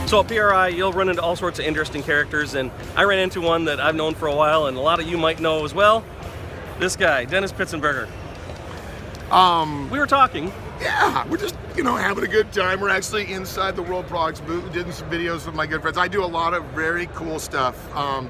So at PRI, you'll run into all sorts of interesting characters, and I ran into one that I've known for a while, and a lot of you might know as well. This guy, Dennis Pittsenbarger. We were talking. Yeah, we're just, having a good time. We're actually inside the World Products booth. We did some videos with my good friends. I do a lot of very cool stuff.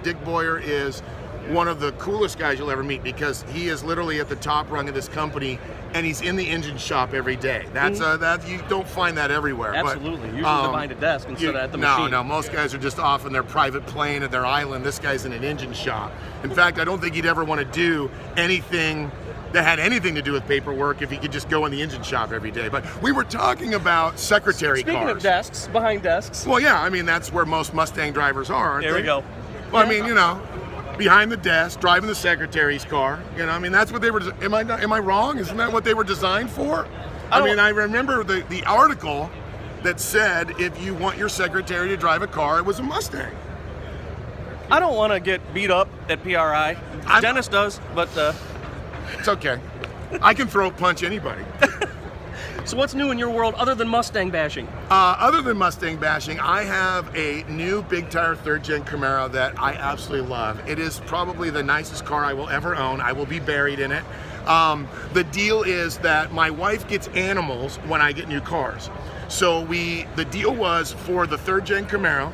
Dick Boyer is one of the coolest guys you'll ever meet because he is literally at the top rung of this company, and he's in the engine shop every day. That's you don't find that everywhere. Absolutely. But, usually behind a desk instead of at the machine. No, most guys are just off on their private plane at their island. This guy's in an engine shop. In fact, I don't think he'd ever want to do anything that had anything to do with paperwork if he could just go in the engine shop every day. But we were talking about secretary cars. Speaking of desks, behind desks. Well, yeah, I mean, that's where most Mustang drivers are, aren't they? There we go. Well, I mean, behind the desk, driving the secretary's car. I mean, that's what they were. Am I wrong? Isn't that what they were designed for? I remember the article that said if you want your secretary to drive a car, it was a Mustang. I don't want to get beat up at PRI. Dennis does, but it's okay. I can throw a punch anybody. So what's new in your world other than Mustang bashing? Other than Mustang bashing, I have a new big tire 3rd gen Camaro that I absolutely love. It is probably the nicest car I will ever own. I will be buried in it. The deal is that my wife gets animals when I get new cars. So the deal was for the 3rd gen Camaro,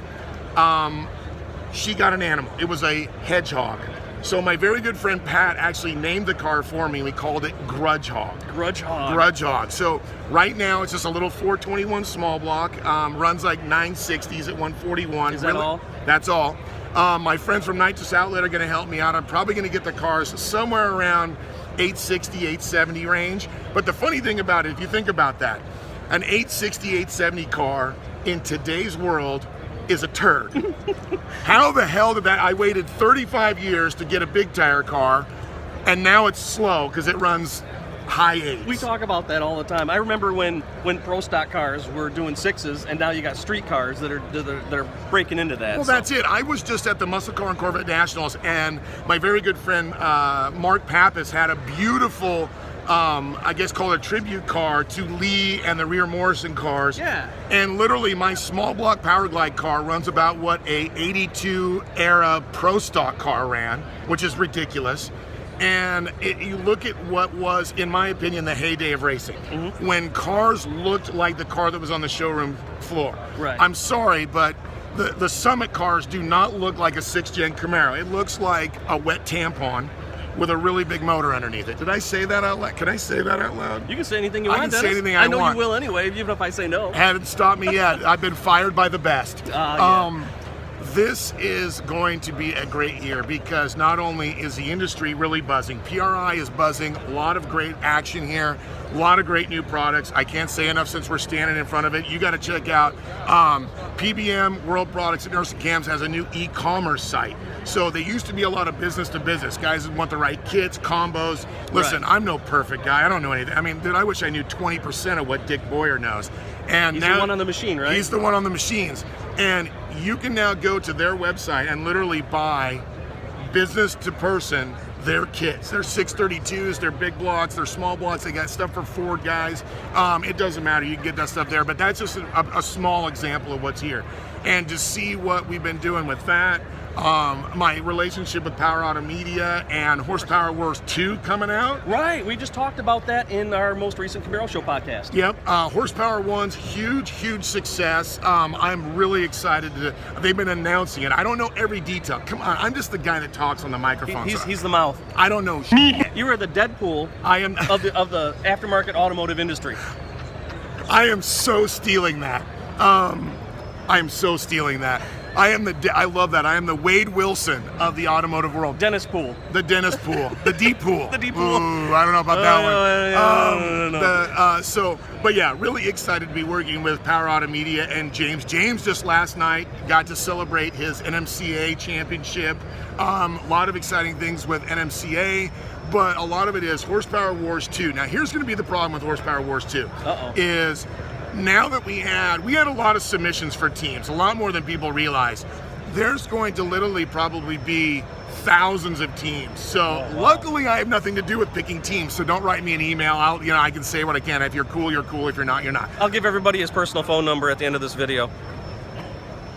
she got an animal. It was a hedgehog. So my very good friend Pat actually named the car for me. We called it Grudgehog. Grudgehog. So right now it's just a little 421 small block. Runs like 960s at 141. Is that all? That's all. My friends from Nitrous Outlet are going to help me out. I'm probably going to get the cars somewhere around 860, 870 range. But the funny thing about it, if you think about that, an 860, 870 car in today's world is a turd. How the hell did that? I waited 35 years to get a big tire car, and now it's slow because it runs high 8s. We talk about that all the time. I remember when pro stock cars were doing 6s, and now you got street cars that are breaking into that. Well, that's it. I was just at the Muscle Car and Corvette Nationals, and my very good friend Mark Pappas had a beautiful I guess called a tribute car to Lee and the Rear Morrison cars. Yeah. And literally my small block Power Glide car runs about what a 82 era Pro Stock car ran, which is ridiculous. And you look at what was, in my opinion, the heyday of racing. Mm-hmm. When cars looked like the car that was on the showroom floor. Right. I'm sorry, but the Summit cars do not look like a 6th gen Camaro. It looks like a wet tampon with a really big motor underneath it. Did I say that out loud? Can I say that out loud? You can say anything you want, Dennis. I can say anything I want. I know you will anyway, even if I say no. Haven't stopped me yet. I've been fired by the best. Yeah. This is going to be a great year because not only is the industry really buzzing, PRI is buzzing, a lot of great action here, a lot of great new products. I can't say enough since we're standing in front of it. You got to check out PBM, World Products and Nursing Cams has a new e-commerce site. So they used to be a lot of business to business. Guys want the right kits, combos. Listen, right. I'm no perfect guy. I don't know anything. I mean, dude, I wish I knew 20% of what Dick Boyer knows. And he's now, the one on the machine, right? He's the one on the machines. And you can now go to their website and literally buy business to person their kits. Their 632s, their big blocks, their small blocks. They got stuff for Ford guys. It doesn't matter. You can get that stuff there. But that's just a small example of what's here. And to see what we've been doing with that, my relationship with Power Automedia and Horsepower Wars 2 coming out. Right, we just talked about that in our most recent Camaro Show podcast. Yep, Horsepower 1's huge success. I'm really excited. They've been announcing it. I don't know every detail. Come on, I'm just the guy that talks on the microphone. He's the mouth. I don't know shit. You are the Deadpool I am of the aftermarket automotive industry. I am so stealing that. I am so stealing that. I love that. I am the Wade Wilson of the automotive world. Dennis Pool. The Dennis Pool. The deep pool. The deep pool. Ooh, I don't know about that one. But yeah, really excited to be working with Power Automedia and James. James just last night got to celebrate his NMCA championship. A lot of exciting things with NMCA, but a lot of it is Horsepower Wars 2. Now here's going to be the problem with Horsepower Wars 2. Is now that we had a lot of submissions for teams, a lot more than people realize. There's going to literally probably be thousands of teams. So luckily I have nothing to do with picking teams. So don't write me an email. I can say what I can. If you're cool, you're cool. If you're not, you're not. I'll give everybody his personal phone number at the end of this video.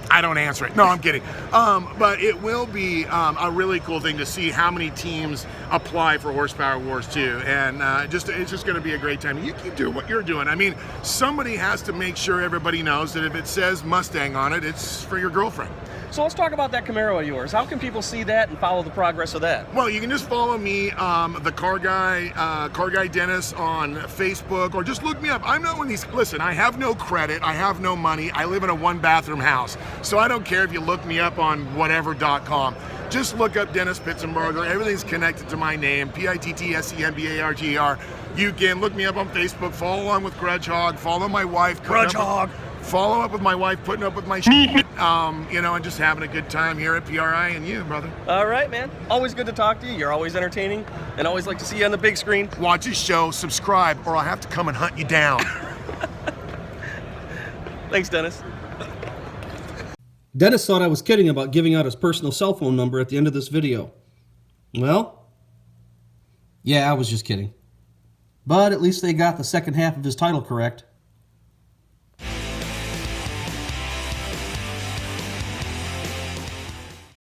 I don't answer it. No, I'm kidding. But it will be a really cool thing to see how many teams apply for Horsepower Wars 2. And it's just going to be a great time. You keep doing what you're doing. I mean, somebody has to make sure everybody knows that if it says Mustang on it, it's for your girlfriend. So let's talk about that Camaro of yours. How can people see that and follow the progress of that? Well, you can just follow me, the Car Guy Dennis on Facebook, or just look me up. I'm not one of these, listen, I have no credit, I have no money, I live in a one-bathroom house, so I don't care if you look me up on whatever.com. Just look up Dennis Pittsenbarger. Everything's connected to my name, Pittsenbarger. You can look me up on Facebook, follow along with Grudgehog, follow my wife. Grudgehog! Follow up with my wife, putting up with my shit, and just having a good time here at PRI and you, brother. All right, man. Always good to talk to you. You're always entertaining, and always like to see you on the big screen. Watch his show, subscribe, or I'll have to come and hunt you down. Thanks, Dennis. Dennis thought I was kidding about giving out his personal cell phone number at the end of this video. Well, yeah, I was just kidding. But at least they got the second half of his title correct.